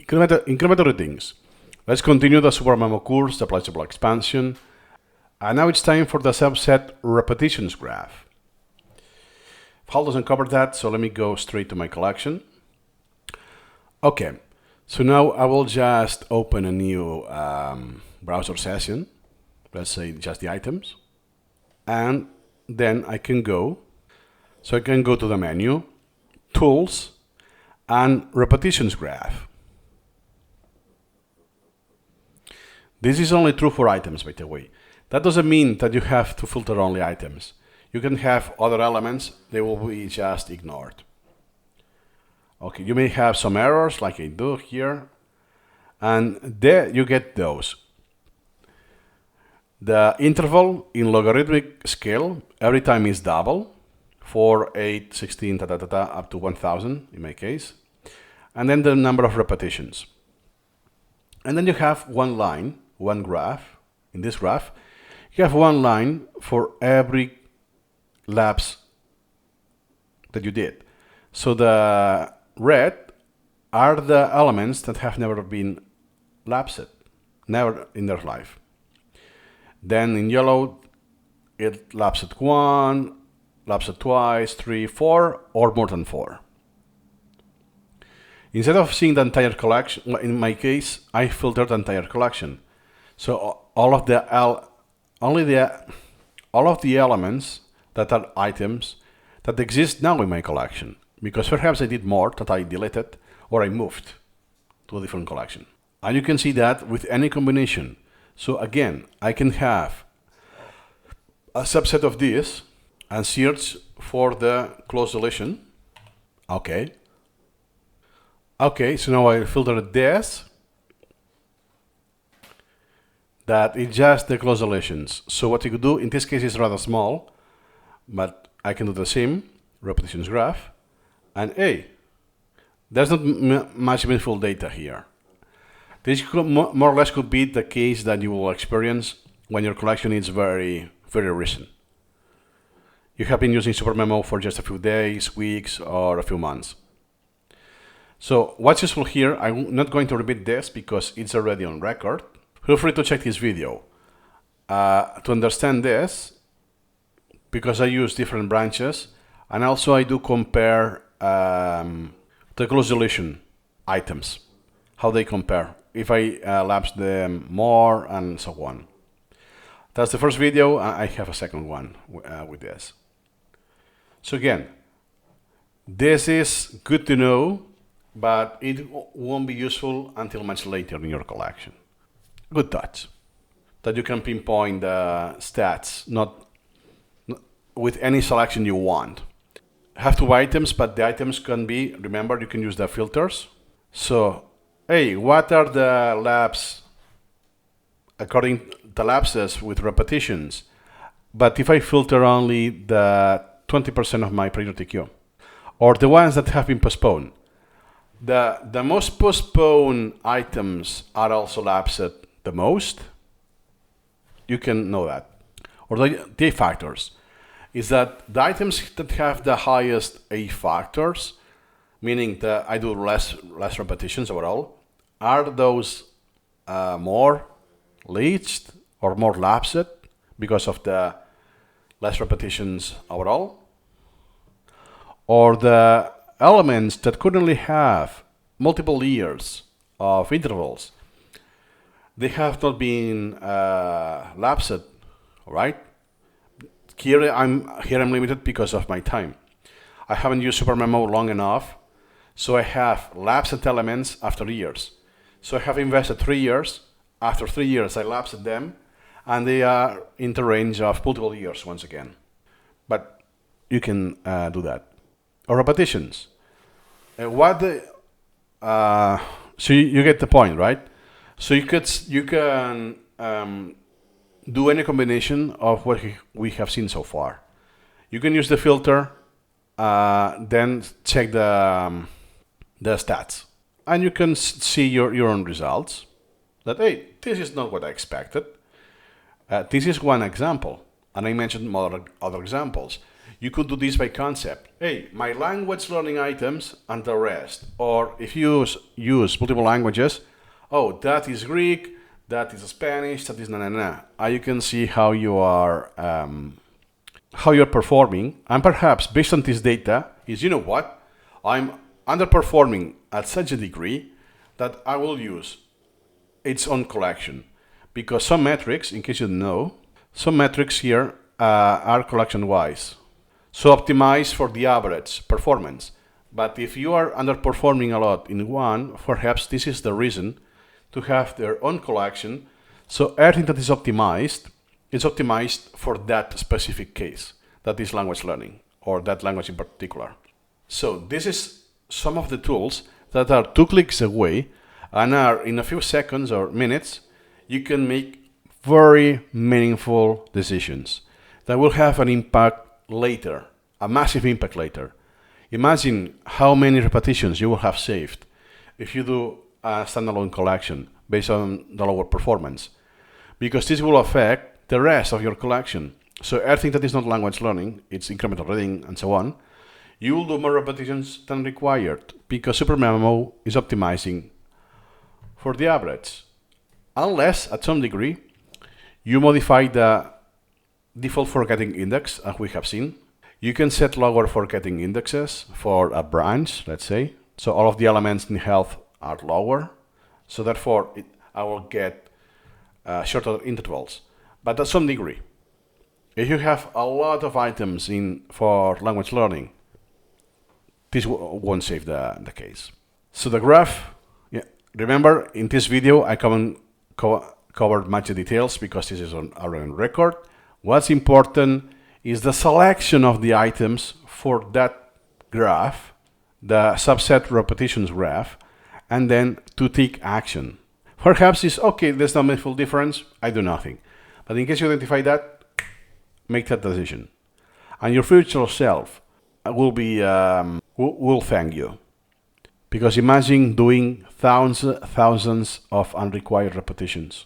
Incremental routines. Let's continue the Supermemo course, the Pleasurable expansion. And now it's time for the subset repetitions graph. Fowl doesn't cover that, so let me go straight to my collection. Okay, so now I will just open a new browser session. Let's say just the items. And then I can go to the menu, Tools, and Repetitions Graph. This is only true for items, by the way. That doesn't mean that you have to filter only items. You can have other elements, they will be just ignored. Okay, you may have some errors like I do here, and there you get those. The interval in logarithmic scale every time is double, 4, 8, 16, up to 1000 in my case, and then the number of repetitions. And then you have one line, one graph. In this graph, you have one line for every lapse that you did. So the red are the elements that have never been lapsed, never in their life. Then in yellow, it lapsed 1, lapsed twice, 3, 4, or more than 4. Instead of seeing the entire collection, in my case, I filtered the entire collection. So all of the elements that are items that exist now in my collection, because perhaps I did more that I deleted or I moved to a different collection. And you can see that with any combination. So again, I can have a subset of these and search for the close deletion. Okay. Okay, so now I filtered this. That is just the close deletions. So what you could do, in this case is rather small, but I can do the same, repetitions graph, and hey, there's not much meaningful data here. This more or less could be the case that you will experience when your collection is very, very recent. You have been using Supermemo for just a few days, weeks, or a few months. So what's useful here, I'm not going to repeat this because it's already on record. Feel free to check this video to understand this, because I use different branches, and also I do compare the close deletion items, how they compare, if I lapse them more, and so on. That's the first video. I have a second one with this. So again, this is good to know, but it won't be useful until much later in your collection. Good touch, that you can pinpoint the stats, not with any selection you want. Have 2 items, but the items can be, remember, you can use the filters. So, hey, what are the lapses according to the lapses with repetitions? But if I filter only the 20% of my priority queue, or the ones that have been postponed, the most postponed items are also lapsed the most. You can know that. Or the A factors is that the items that have the highest A factors, meaning that I do less repetitions overall, are those more leached or more lapsed because of the less repetitions overall, or the elements that currently have multiple layers of intervals, they have not been lapsed, all right? Here I'm limited because of my time. I haven't used Supermemo long enough, so I have lapsed elements after years. So I have invested 3 years. After 3 years, I lapsed them, and they are in the range of multiple years once again. But you can do that. Or repetitions. So you get the point, right? So you can do any combination of what we have seen so far. You can use the filter, then check the stats, and you can see your own results. That, hey, this is not what I expected. This is one example, and I mentioned other examples. You could do this by concept. Hey, my language learning items and the rest. Or if you use multiple languages, oh, that is Greek, that is Spanish, that is na. You can see how you're performing. And perhaps based on this data is, you know what? I'm underperforming at such a degree that I will use its own collection. Because some metrics, in case you don't know, some metrics here are collection-wise. So optimize for the average performance. But if you are underperforming a lot in one, perhaps this is the reason to have their own collection. So everything that is optimized for that specific case, that is language learning, or that language in particular. So this is some of the tools that are 2 clicks away and are in a few seconds or minutes, you can make very meaningful decisions that will have an impact later, a massive impact later. Imagine how many repetitions you will have saved if you do a standalone collection based on the lower performance, because this will affect the rest of your collection. So everything that is not language learning, it's incremental reading and so on, you will do more repetitions than required because Supermemo is optimizing for the average. Unless, at some degree, you modify the default forgetting index, as we have seen. You can set lower forgetting indexes for a branch, let's say. So all of the elements in health are lower. So therefore, I will get shorter intervals. But at some degree, if you have a lot of items for language learning, this won't save the case. So the graph, remember in this video, I covered much details because this is on our own record. What's important is the selection of the items for that graph, the subset repetitions graph, and then to take action. Perhaps it's okay, there's no meaningful difference, I do nothing. But in case you identify that, make that decision. And your future self will thank you. Because imagine doing thousands of unrequired repetitions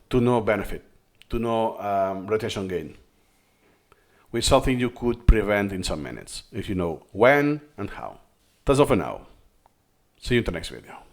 to no benefit, to no retention gain, with something you could prevent in some minutes, if you know when and how. That's all for now. See you in the next video.